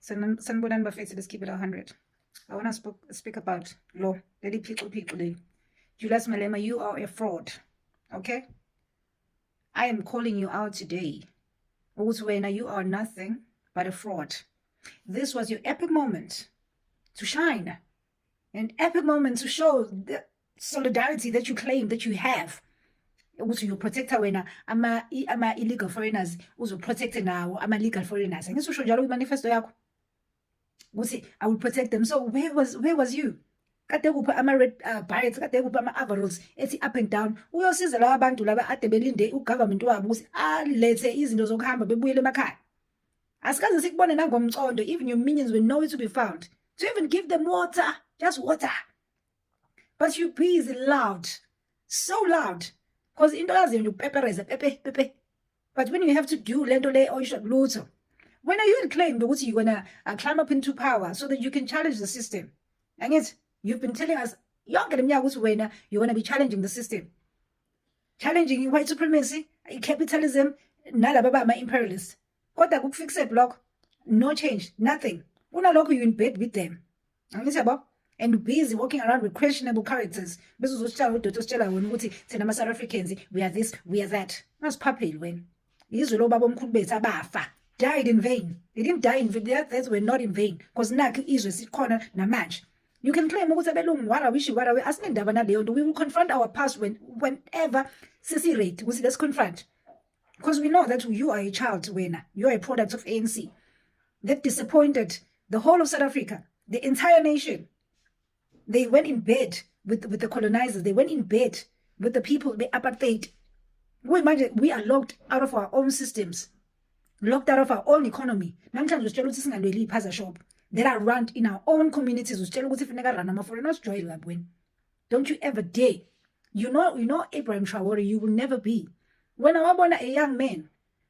Sanibonani bafethu, let's keep it 100. I want to speak about law. Lady people. Julius Malema, you are a fraud. Okay? I am calling you out today. Uzwena, you are nothing but a fraud. This was your epic moment to shine. An epic moment to show the solidarity that you claim that you have. Also, you protect wena ama illegal foreigners, also protect now ama legal foreigners. And so njalo manifesto yakho. I will protect them. So where was you? Kade kupha ama red barrets, kade kupha ama overalls ethi up and down. Uyosiza laba bantu laba ade belinde ugovernment wabo ukuthi alethe izinto zokuhamba bebuyele emakhaya. Asikaze sikubone nangomcondo, even your minions will nowhere to be found. To even give them water, just water. But you busy loud, so loud. Because into yazi you pepe. But when you have to do lento le or you should lutho. When are you claim that you're gonna climb up into power so that you can challenge the system? And yet you've been telling us you're gonna be challenging the system, challenging white supremacy, capitalism, nalababa my imperialists. What that fix a block? No change, nothing. Unaloko you in bed with them. And busy walking around with questionable characters. South Africans, we are this, we are that. That's puppy when. Died in vain. They didn't die in vain. Their deaths were not in vain. Because Israel sit corner na match. You can claim we will confront our past whenever Sisi rate. Let's confront. Because we know that you are a child when you are a product of ANC. That disappointed the whole of South Africa, the entire nation. They went in bed with the colonizers. They went in bed with the people, the apartheid. We imagine we are locked out of our own systems, locked out of our own economy. That are run in our own communities. Don't you ever dare. You know Abraham Traore, you will never be. When I want a young man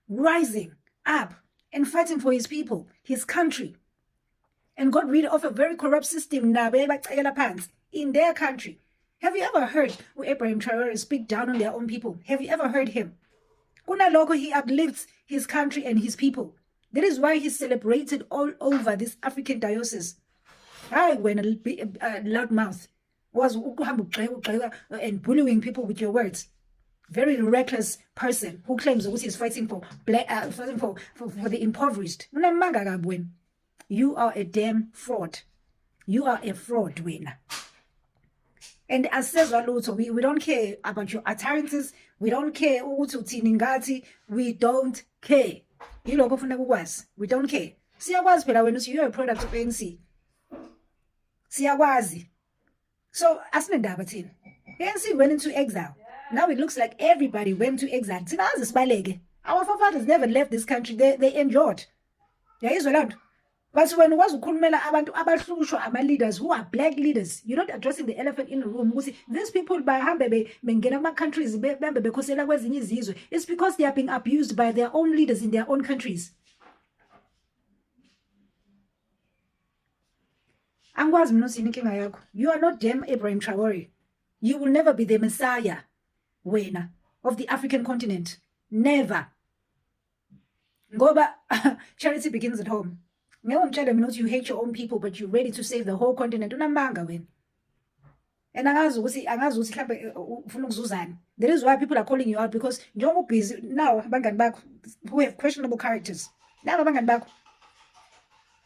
rising up and fighting for his people, his country, and got rid of a very corrupt system in their country. Have you ever heard Abraham Traore speak down on their own people? Have you ever heard him? He uplifts his country and his people. That is why he's celebrated all over this African diocese. When a loudmouth was and bullying people with your words. Very reckless person who claims that he's fighting for the impoverished. You are a damn fraud. You are a fraud winner. And as says Waluto, we don't care about your utterances. We don't care. We don't care. We don't care. Siyakwazi phela wena you're a product of ANC. Siyakwazi. So asinendaba thina. ANC went into exile. Now it looks like everybody went to exile. Our forefathers never left this country. They endured. But when was about leaders who are black leaders, you're not addressing the elephant in the room. These people by countries, it's because they are being abused by their own leaders in their own countries. You are not damn Abraham Traore. You will never be the Messiah winner of the African continent. Never. Ngoba charity begins at home. You hate your own people, but you're ready to save the whole continent. And that is why people are calling you out, because you're busy now who have questionable characters.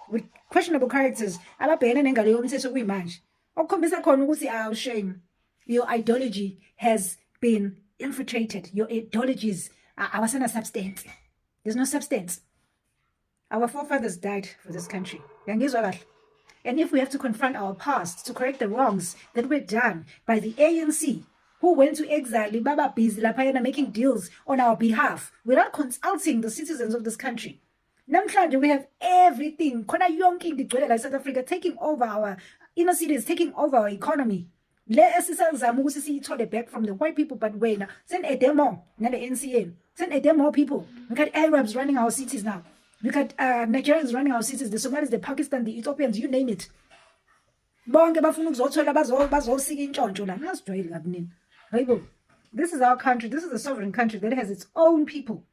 With questionable characters. Shame. Your ideology has been infiltrated. Your ideologies are substance. There's no substance. Our forefathers died for this country. And if we have to confront our past to correct the wrongs that were done by the ANC, who went to exile, Baba busy making deals on our behalf without consulting the citizens of this country. Namhlanje we have everything. South Africa taking over our inner cities, taking over our economy. Let us back from the white people, but when send a demo, not the NCM. Send a demo people. We got Arabs running our cities now. We got Nigerians running our cities, the Somalis, the Pakistan, the Ethiopians, you name it. This is our country. This is a sovereign country that has its own people,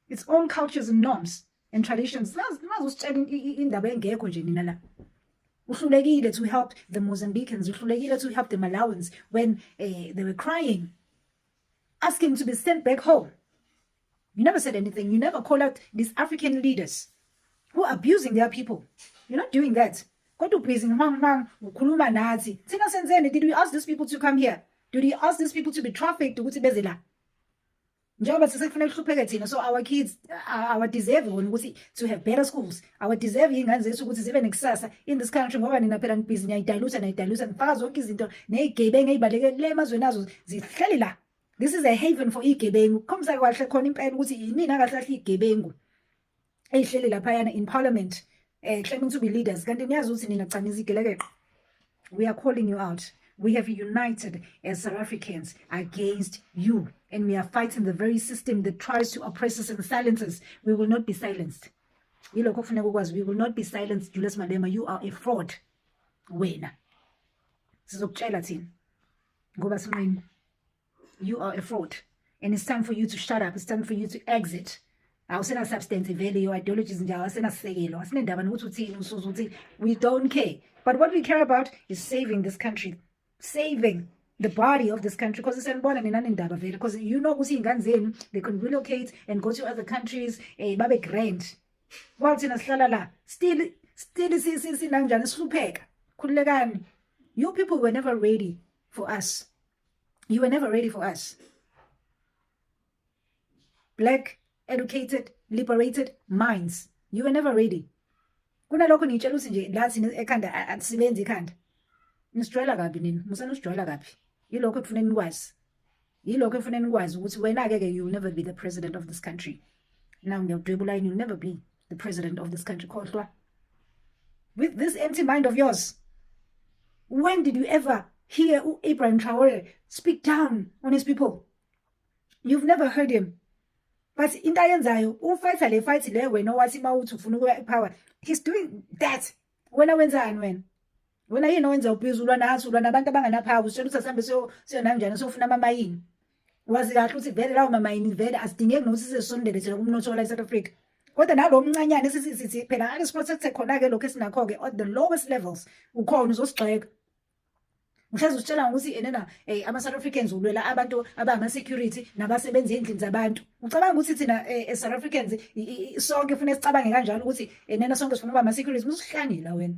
its own cultures and norms. and traditions. Ngazusitshela indaba engekho nje nina la. Uhlulekile to help the Mozambicans, uhlulekile to help the Malawans when they were crying, asking to be sent back home. You never said anything. You never called out these African leaders who are abusing their people. You're not doing that. Did we ask these people to come here? Did we ask these people to be trafficked? So our kids, our deserve to have better schools. Our deserve in this country. This is a haven for igebengu. In parliament, claiming to be leaders. We are calling you out. We have united as South Africans against you. And we are fighting the very system that tries to oppress us and silence us. We will not be silenced. We will not be silenced. Julius Malema, you are a fraud. Wena. You are a fraud. And it's time for you to shut up. It's time for you to exit. Awusena substantive value, your ideologies nje awusena sekelo. Asinendaba nokuthi uthini usuzu uthi we don't care. But what we care about is saving this country. Saving the body of this country, because it's important because you know they can relocate and go to other countries, babe grand. While still you people were never ready for us. You were never ready for us. Black, educated, liberated minds. You were never ready. Kunalokho nitshela ukuthi nje lathi ekhanda asibenzi ekhanda. Nisijwayela kabi nini? Musanusijwayela kabi. Yilokho ekufuneni nikwazi. Yilokho ekufuneni nikwazi ukuthi wena ke you will never be the president of this country. Now ngiyadwebula you will never be the president of this country. Khohlwa. With this empty mind of yours. When did you ever hear Ibrahim Traore speak down on his people? You've never heard him. But in Dayanzayo, ufighter le fight le wena wathi mawuthi ufuna ukuya power. He's doing that. Wena wenzani wena? Wena yini owenza ubhizulwa nathi nabantu abanganaphaka usitshela ukuthi asambe siyona kanjani sofuna amamayini. Wazi kahle ukuthi vele lawo mamayini vele asidingeki nokuthi sisondele thina kumnotho la eSouth Africa. Kodwa nalo mncanyane sithi phela alisprotect khona ke lokho esinakho ke at the lowest levels ukhona uzosigxeka. Mhlazi usitshela ukuthi enena ama-South Africans ulwela abantu abama-security nabasebenza endlini zabantu. Ucabanga ukuthi thina South Africans sonke ufuna sicabange kanjalo ukuthi enena sonke sifuna ukuba ama-security. Musuhlangela wena.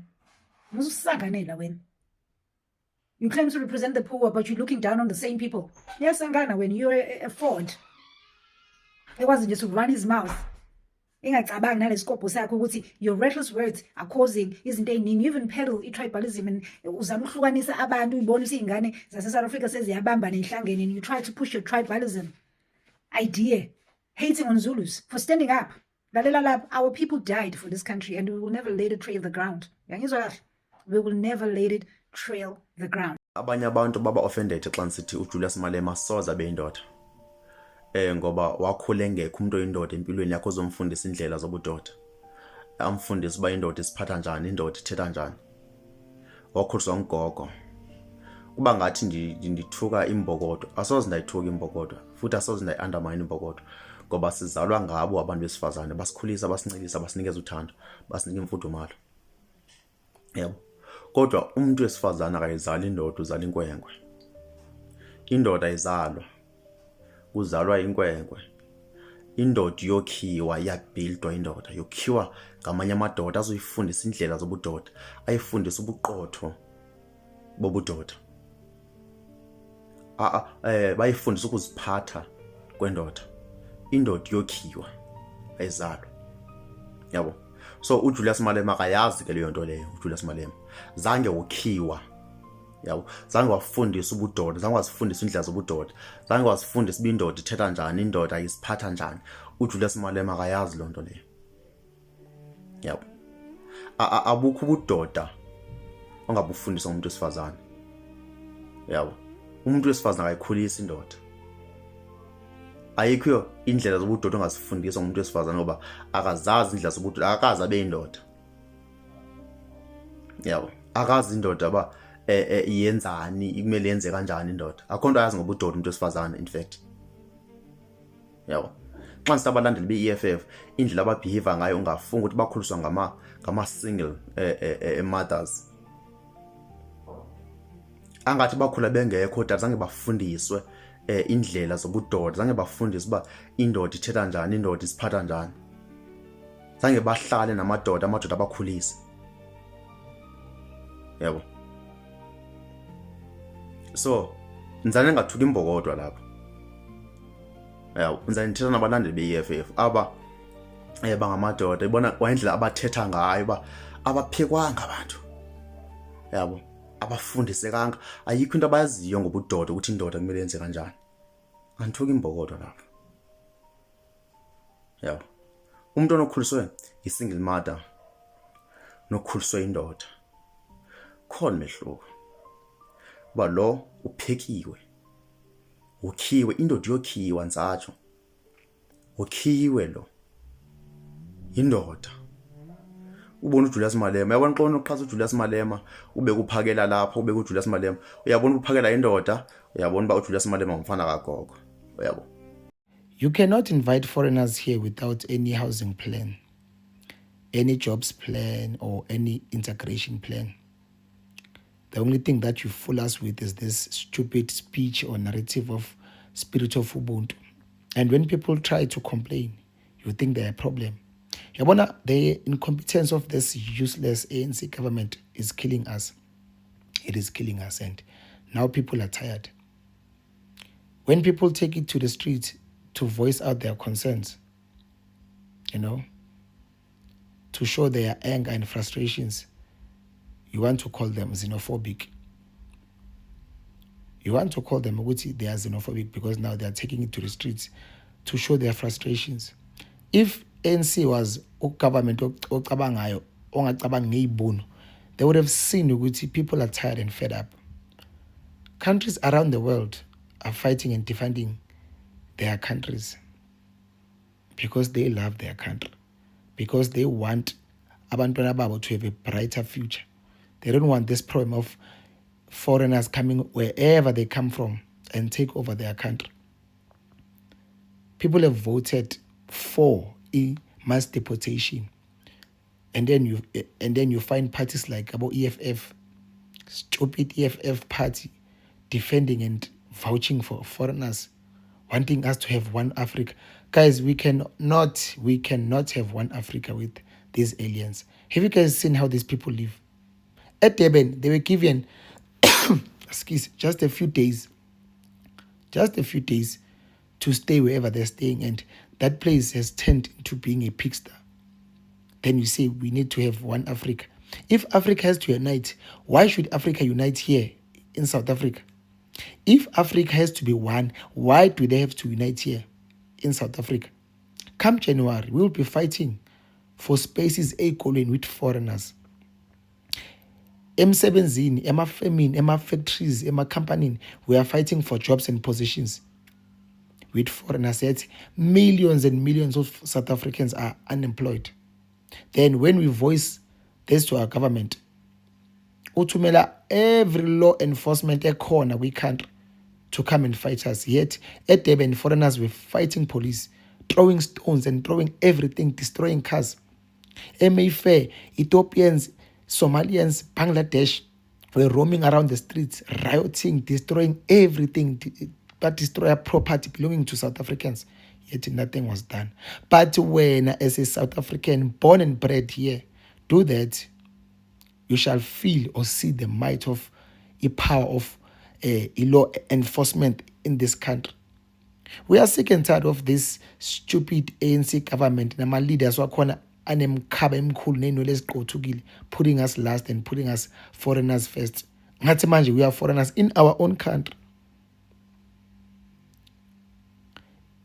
Mususanganela wena. You claim to represent the poor, but you're looking down on the same people. Yes, Sangana, when you're a fraud. It wasn't just to run his mouth. Your reckless words are causing isn't they you even peddle tribalism and uzamhlukanisa abantu ibonisa ingane zase South Africa seziyabamba nenhlangene and you try to push your tribalism idea, hating on Zulus for standing up. Our people died for this country and we will never let it trail the ground. We will never let it trail the ground. Abanye abantu baba offended xa nsithi uJulius Malema soza beyindoda. Ngoba wakhule ngekho umuntu oyindoda empilweni yakho ozomfundisa indlela zobudoda. Amfundisa uba indoda isiphatha njani, indoda ithetha njani. Wakhuliswa ngogogo. Kuba ngathi ndithuka imbokodo, asoze ndayithuka imbokodo, futhi asoze ndayi-undermine imbokodo. Ngoba sizalwa ngabo abantu besifazane, basikhulisa, basincilisa, basinikeza uthando, basinika imfudumalo. Yebo. Kodwa umuntu wesifazane akayizali indoda, uzala inkwenkwe. Indoda ayizalwa. Kuzalwa inkwenkwe. Indoda yokhiwa, yabuildwa indoda, yokhiwa ngamanye amadoda azoyifundisa indlela zobudoda, ayifundisa ubuqotho bobudoda. Bayifundisa ukuziphatha kwendoda. Indoda yokhiwa, ayizalwa. Yabo. So uJulius Malema akayazi ke leyo nto leyo, uJulius Malema. Zange ukhiwa. Yabo, zange wafundisa ubudoda, zange wasifundisa indlela zobudoda, zange wasifundisa ibindoda ithetha njani, indoda isiphatha njani. uJulius Malema akayazi lo nto leyo. Yabo. Abukho ubudoda ongabufundisa umuntu wesifazane. Yabo. Umuntu wesifazane akayikhulisa indoda. Ayikho indlela zobudoda ongasifundisa umuntu wesifazane ngoba akazazi indlela zobudoda, akazi abe indoda. Yabo, akazi indoda ba yenzani, kumele yenze kanjani indoda. Akho nto ayazi ngobudoda umuntu wesifazane in fact. Yabo. xa nisithi abalandeli be-EFF indlela ababehave ngayo ungafunga ukuthi bakhuliswa ngama-single mothers, angathi bakhula bengekho dala, zange bafundiswe indlela zobudoda, zange bafundiswe uba indoda ithetha njani, indoda isiphatha njani, zange bahlale namadoda abakhulise. Yabo. So nizane ngathuki imbokodwa lapho. Yabo, nizane nithetha nabalandeli be-EFF aba bangamadoda, ibona wayindlela abathetha ngayo ba abaphekwanga abantu. Yabo, abafundisekanga, ayikho into abayaziyo ngobudoda ukuthi indoda kumele yenze kanjani. Anthuki imbokodwa lapho. Yabo. Umuntu onokhuliswe i-single mother nokhuliswe indoda khona mehluko. Ba lo uphekiwe, ukhiwe, indoda yokhiwa nsatsho, ukhiwe lo indoda. Ubona uJulius Malema, uyabona xa unoqhaza uJulius Malema ube kuphakela lapho, ube kuJulius Malema, uyabona uphakela indoda, uyabona ba uJulius Malema umfana kagogo. Uyabo. You cannot invite foreigners here without any housing plan, any jobs plan, or any integration plan. The only thing that you fool us with is this stupid speech or narrative of spirit of Ubuntu. And when people try to complain, you think they're a problem. Yabona, the incompetence of this useless ANC government is killing us. It is killing us, and now people are tired. When people take it to the streets to voice out their concerns, to show their anger and frustrations, you want to call them xenophobic. You want to call them they are xenophobic because now they are taking it to the streets to show their frustrations. If ANC was a government, they would have seen ukuthi people are tired and fed up. Countries around the world are fighting and defending their countries because they love their country, because they want abantwana babo to have a brighter future. They don't want this problem of foreigners coming wherever they come from and take over their country. People have voted for mass deportation, and then you find parties like about EFF, stupid EFF party, defending and vouching for foreigners, wanting us to have one Africa. Guys, we cannot have one Africa with these aliens. Have you guys seen how these people live? At Durban, they were given just a few days to stay wherever they're staying, and that place has turned into being a pigsty. Then you say we need to have one Africa. If Africa has to unite, why should Africa unite here in South Africa? If Africa has to be one, why do they have to unite here in South Africa? Come January, we will be fighting for spaces equaling with foreigners. Emsebenzini, emafemini, emafactories, emacompany, we are fighting for jobs and positions with foreigners. Yet millions and millions of South Africans are unemployed. Then when we voice this to our government, uthumela every law enforcement ekhona kwi-country to come and fight us. Yet at Durban, foreigners were fighting police, throwing stones and throwing everything, destroying cars. Mayfair, Ethiopians, Somalians, Bangladesh were roaming around the streets, rioting, destroying everything, but destroy property belonging to South Africans. Yet nothing was done. But when, as a South African born and bred here, do that, you shall feel or see the might of the power of law enforcement in this country. We are sick and tired of this stupid ANC government. Nama leaders wakhona anemkhaba emkhulu nenwele eziqothukile, putting us last and putting us foreigners first. Ngathi manje we are foreigners in our own country.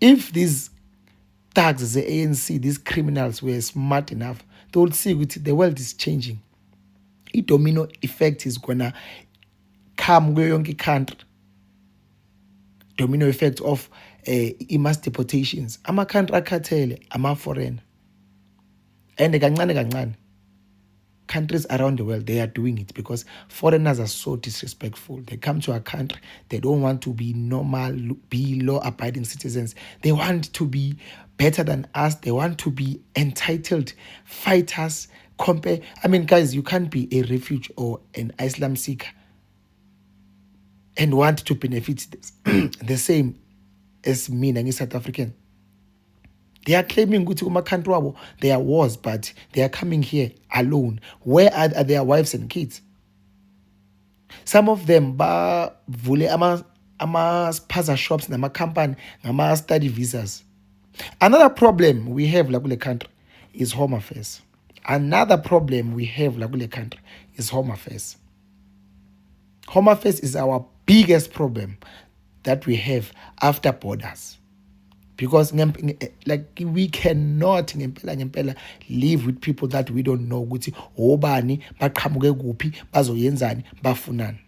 If these thugs, the ANC, these criminals were smart enough, they would see that the world is changing. A domino effect is gonna come kuyonke country. Domino effect of mass deportations. Ama-country akhathele, ama-foreign. And kancane kancane. countries around the world, they are doing it because foreigners are so disrespectful. They come to our country, they don't want to be normal, be law-abiding citizens. They want to be better than us. They want to be entitled fighters. Guys, you can't be a refugee or an Islam seeker and want to benefit the same as me and South African. They are claiming ukuthi kuma-country wabo there are wars, but they are coming here alone. Where are their wives and kids? Some of them bavule ama-spaza shops nama-company ngama-study visas. Another problem we have la kule country is home affairs. Another problem we have la kule country is home affairs. Home affairs is our biggest problem that we have after borders. Because we cannot ngempela live with people that we don't know ukuthi obani baqhamuke kuphi bazoyenzani bafunani.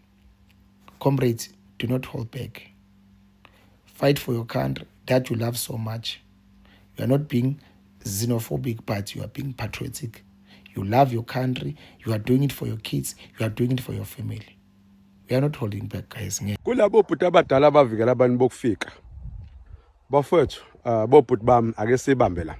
Comrades, do not hold back. Fight for your country that you love so much. You are not being xenophobic, but you are being patriotic. You love your country. You are doing it for your kids. You are doing it for your family. We are not holding back, guys. Kulabo bhuti abadala abavikela abantu bokufika. Bafethu, bobhuti bami ake sibambe la.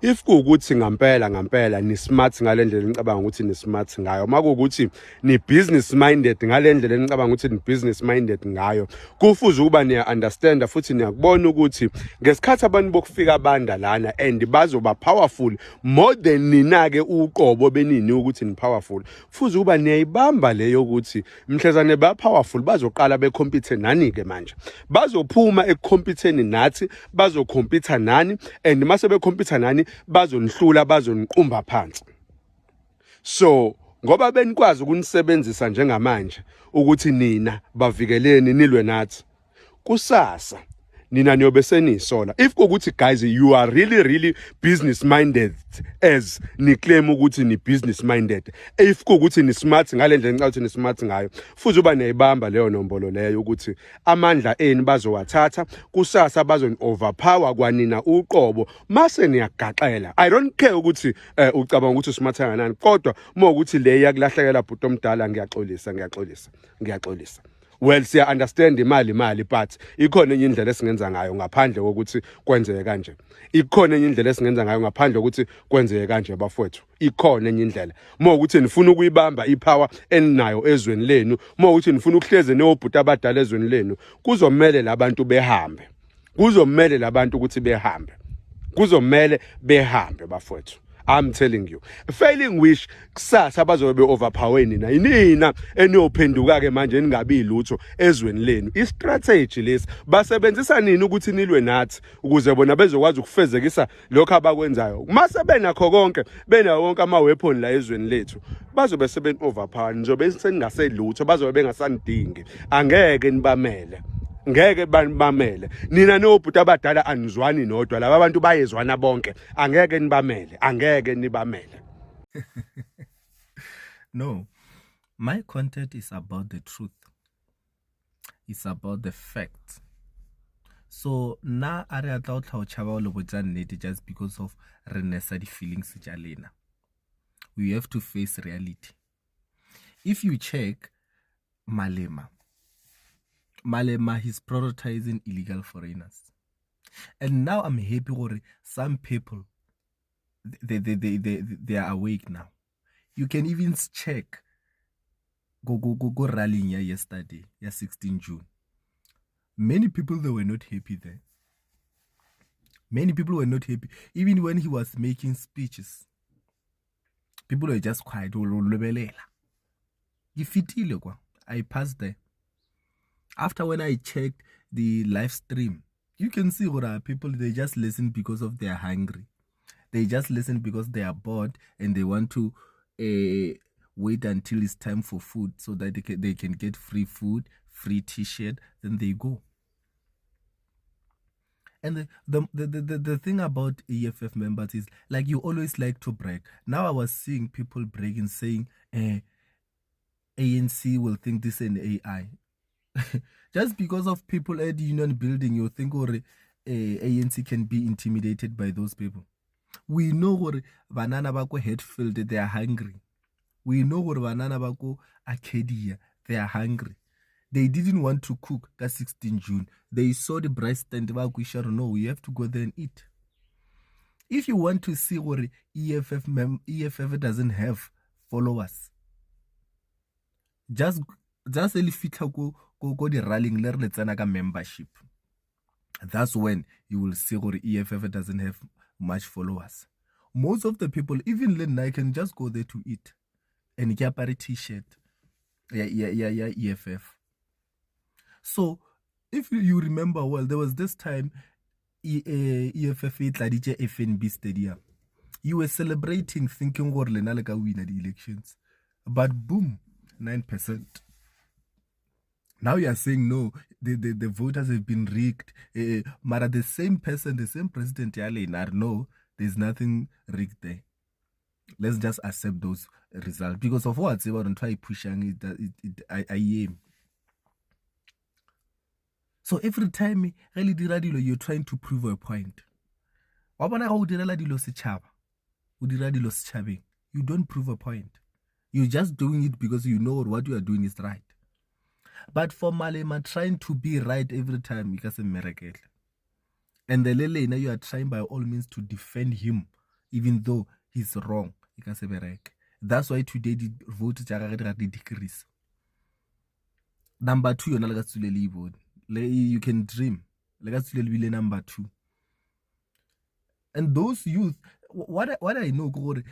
If kuukuthi ngampela ni smart ngalendlela ngicabanga ukuthi ni smart ngayo. Makuukuthi ni business minded ngalendlela ngicabanga ukuthi ni business minded ngayo. Kufuze ukuba niya understand futhi niyakubona ukuthi ngesikhathi abantu bokufika abanda lana and bazoba powerful more than ninake uqobo benini ukuthi ni powerful. Kufuze ukuba niyayibamba leyo ukuthi mhlezane ba powerful bazoqala becompete nani ke manje. Bazophuma ekompeteni nathi, bazocompete nani and mase becompete nani bazonihlula bazoniqumba phansi. So ngoba benikwazi ukunisebenzisa njengamanje ukuthi nina bavikeleni nilwe nathi kusasa nina niyobe senisola. If kuukuthi guys you are really business minded as ni claim ukuthi ni business minded, if kuukuthi ni smart ngalendlela ngicela ukuthi ni smart ngayo, futhi uba neyibamba leyo nombolo leyo ukuthi amandla eni bazowathatha kusasa bazoni overpower kwanina uqobo mase niyagaxela. I don't care ukuthi ucabanga ukuthi smart kangakanani, kodwa ukuthi le yakulahlekela bhuti omdala ngiyaxolisa. Well, siya understand imali but ikhona enye indlela esingenza ngayo ngaphandle kokuthi kwenzeke kanje. Ikhona enye indlela esingenza ngayo ngaphandle kokuthi kwenzeke kanje bafowethu. Ikhona enye indlela. Ukuthi nifuna ukuyibamba ipower eninayo ezweni lenu, ukuthi nifuna ukuhleze neobhuti abadala ezweni lenu, kuzomela labantu behambe. Kuzomela labantu ukuthi behambe. Kuzomela behambe bafowethu. I'm telling you, failing wish kusasa bazobe overpower nina eniyophenduka ke manje ningabi lutho ezweni lenu. I-strategy lesi basebenzisa nini ukuthi nilwe nathi ukuze bona bezokwazi ukufezekisa lokho abakwenzayo. Mase benakho konke, benawo wonke ama-weapon la ezweni lethu, bazobe seben overpower, nizobe seningaselutho, bazobe bengasanidingi. Angeke nibamele. Ngeke bamele nina nobhuti abadala anizwani nodwa, laba abantu bayezwana bonke. Angeke nibamele. No, my content is about the truth. It's about the facts. So na are atla utla chaba lo botsanete just because of renesa di feelings tja lena. We have to face reality. If you check Malema, he's prioritizing illegal foreigners. And now I'm happy for some people, they are awake now. You can even check, go rallying here yesterday, 16 June. Many people, they were not happy there. Many people were not happy. Even when he was making speeches, people were just quiet. I passed there. After when I checked the live stream, you can see what people, they just listen because of they are hungry. They just listen because they are bored and they want to wait until it's time for food so that they can get free food, free t-shirt, then they go. And the thing about EFF members is, like, you always like to brag. Now I was seeing people bragging, saying, ANC will think this is an AI. Just because of people at the union building, you think ANC can be intimidated by those people. We know banana bako head filled, they are hungry. We know gore banana ba ko Arcadia, they are hungry. They didn't want to cook ka 16 June. They saw the bright stand ba kwisha, no, you have to go there and eat. If you want to see what EFF doesn't have followers, just ele fitla go the rallying le re tsena ka membership. That's when you will see what EFF doesn't have much followers. Most of the people, even Lena, can just go there to eat and get a t-shirt. Yeah, EFF. So, if you remember well, there was this time EFF Tladije FNB Stadium. You were celebrating, thinking gore Lena le ka win the elections. But boom, 9%. Now you are saying no, the voters have been rigged. Mara the same person, the same president, no, there's nothing rigged there. Let's just accept those results because of what they were on try pushing it. I am. So every time you're trying to prove a point. You don't prove a point. You're just doing it because you know what you are doing is right. But for Malema, trying to be right every time, it's a miracle. And the Lele, now you are trying by all means to defend him, even though he's wrong. It's a miracle. That's why today the vote decrease. Number 2, you're not vote. You can dream. Number 2. And those youth, what I know, go to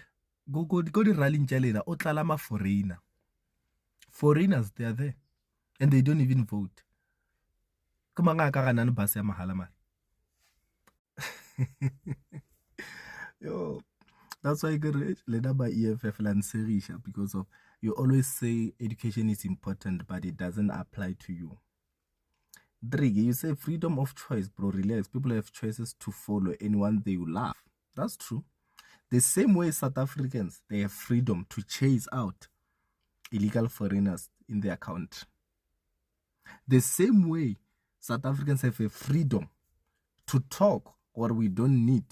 rally in Jalena, Otlalama foreigner. Foreigners, they are there. And they don't even vote. Yo, that's why I get led by EFF Lancerisha because of you always say education is important, but it doesn't apply to you. Driggy, you say freedom of choice, bro. Relax. People have choices to follow anyone they love. That's true. The same way South Africans, they have freedom to chase out illegal foreigners in their country. The same way South Africans have a freedom to talk or we don't need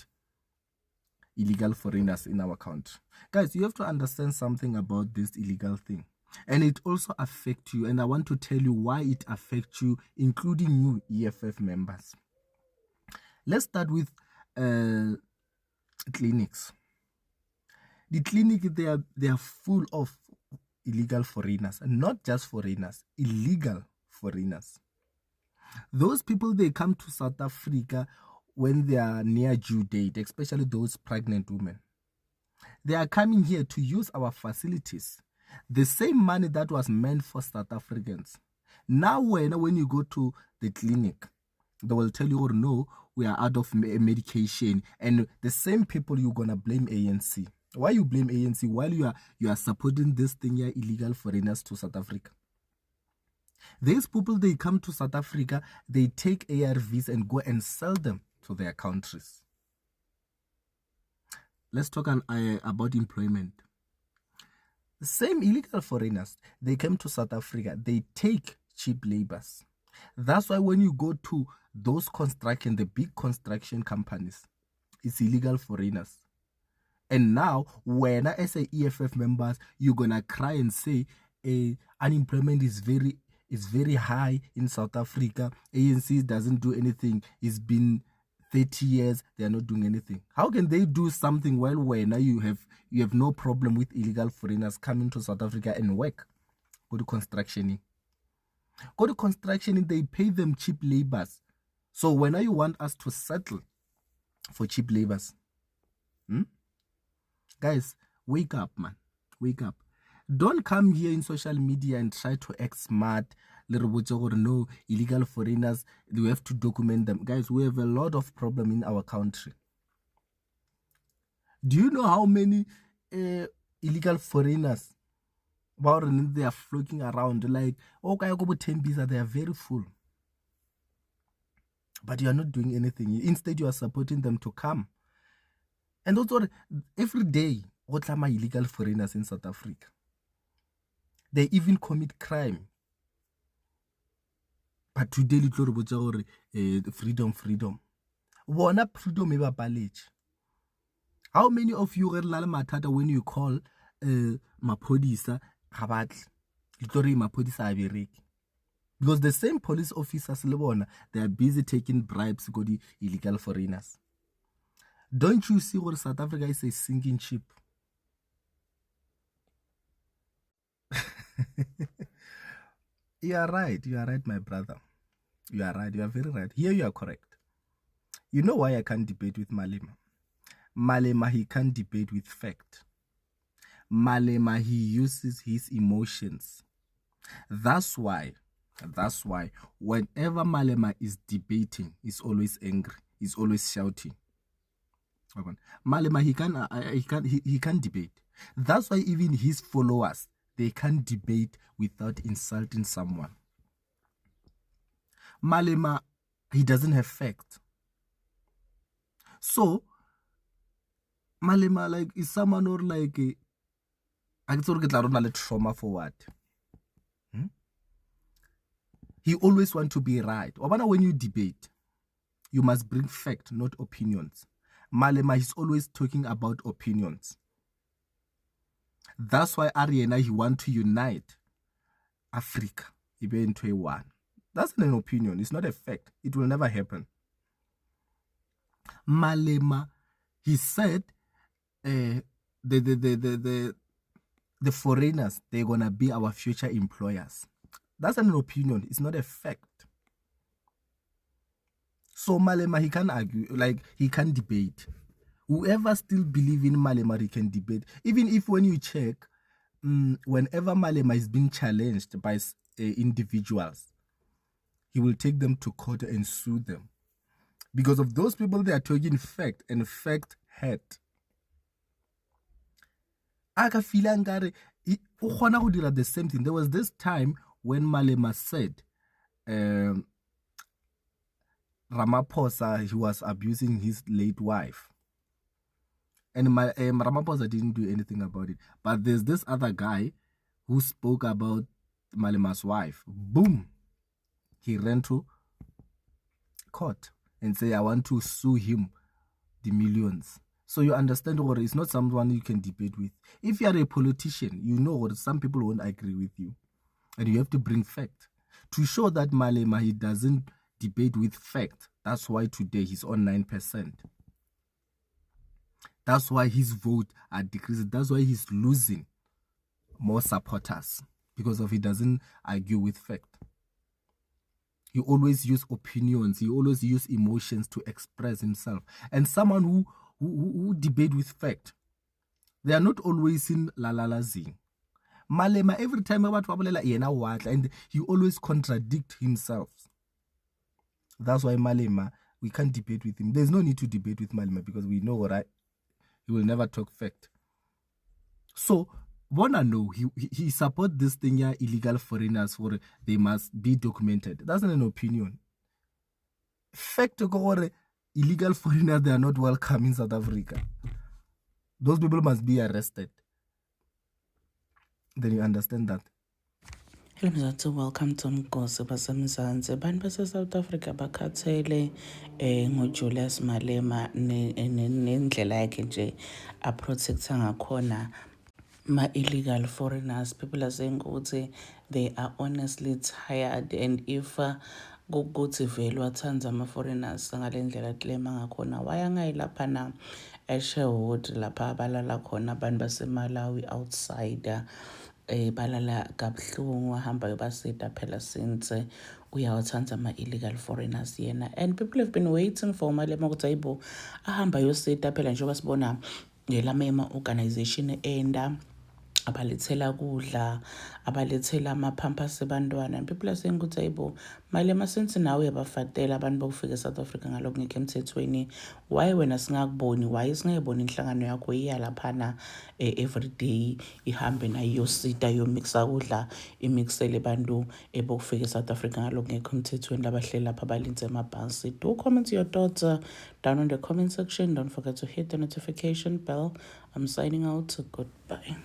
illegal foreigners in our country. Guys, you have to understand something about this illegal thing. And it also affects you. And I want to tell you why it affects you, including you EFF members. Let's start with clinics. The clinic, they are full of illegal foreigners. And not just foreigners, illegal foreigners. Those people, they come to South Africa when they are near due date, especially those pregnant women. They are coming here to use our facilities. The same money that was meant for South Africans. Now when you go to the clinic, they will tell you, oh no, we are out of medication. And the same people, you're going to blame ANC. Why you blame ANC while you are supporting this thing here, illegal foreigners to South Africa? These people, they come to South Africa, they take ARVs and go and sell them to their countries. Let's talk about employment. The same illegal foreigners, they come to South Africa, they take cheap labors. That's why when you go to those construction, the big construction companies, it's illegal foreigners. And now, when as a EFF members, you're gonna cry and say unemployment is very high in South Africa. ANC doesn't do anything. It's been 30 years, they are not doing anything. How can they do something while now you have no problem with illegal foreigners coming to South Africa and work? Go to constructioning. Go to constructioning, they pay them cheap labors. So when you want us to settle for cheap labors? Guys, wake up, man. Wake up. Don't come here in social media and try to act smart. No, illegal foreigners, we have to document them. Guys, we have a lot of problem in our country. Do you know how many illegal foreigners they are flocking around? Like, they are very full. But you are not doing anything. Instead, you are supporting them to come. And also, every day, what are my illegal foreigners in South Africa? They even commit crime. But today, freedom. How many of you, when you call maphodisa ga batle le tlo re maphodisa a bereke because the same police officers le bona they are busy taking bribes go the illegal foreigners. Don't you see what South Africa is a sinking ship? You are right, my brother. You are right, you are very right. Here you are correct. You know why I can't debate with Malema? Malema, he can't debate with fact. Malema, he uses his emotions. That's why whenever Malema is debating, he's always angry, he's always shouting. Malema, he can't debate. That's why even his followers, they can't debate without insulting someone. Malema, he doesn't have fact. So Malema, like, is someone or like I get trauma for what? He always want to be right. When you debate, you must bring fact, not opinions. Malema is always talking about opinions. That's why Ariana, he want to unite Africa even into one. That's an opinion. It's not a fact. It will never happen. Malema, he said the foreigners, they're gonna be our future employers. That's an opinion. It's not a fact. So Malema, he can't argue, like he can't debate. Whoever still believe in Malema, he can debate. Even if when you check, whenever Malema is being challenged by individuals, he will take them to court and sue them. Because of those people, they are talking fact, and fact hurt. Aka feel angry. The same thing. There was this time when Malema said Ramaphosa, he was abusing his late wife. And Ramaphosa didn't do anything about it. But there's this other guy who spoke about Malema's wife. Boom! He ran to court and say, I want to sue him the millions. So you understand what it's not someone you can debate with. If you are a politician, you know what some people won't agree with you. And you have to bring fact. To show that Malema, he doesn't debate with fact. That's why today he's on 9%. That's why his vote are decreasing. That's why he's losing more supporters. Because of he doesn't argue with fact. He always use opinions. He always use emotions to express himself. And someone who debate with fact, they are not always in la zing. Malema, every time about and he always contradict himself. That's why Malema, we can't debate with him. There's no need to debate with Malema because we know what he will never talk fact. So wanna know he support this thing here, illegal foreigners, for they must be documented. That's not an opinion. Fact or illegal foreigners, they are not welcome in South Africa. Those people must be arrested. Then you understand that. Hello mzathu, welcome to Mgosi baseMzansi. Abantu base-South Africa bakhathele ngoJulius Malema nendlela yakhe nje a-protecta ngakhona ma-illegal foreigners. People are saying ukuthi they are honestly tired, and if kukuthi vele wathanza ama-foreigners ngale ndlela claima ngakhona, wayangayilaphana eSherwood lapha abalala khona abantu baseMalawi outsider. Balala kabuhlungu ahamba yobasida phela since uyawathanza ama-illegal foreigners yena, and people have been waiting for Malema ukuthi ayibo ahamba yosida phela njengoba sibona ngelamema organization enda abalethela kudla, abalethela ama-pampers ebantwana, and people are saying ukuthi ayibo Malema, since nawe yabafatela abantu bokufika eSouth Africa ngalokho ngekho emthethweni, why wena singakuboni, why singayiboni inhlangano yakho iya laphana everyday ihambe nayo yosida yomixa kudla imixele bantu ebokufika eSouth Africa ngalokho ngekho emthethweni labahleli lapha balinze amabhasi. Do comment your thoughts down in the comment section. Don't forget to hit the notification bell. I'm signing out. Goodbye.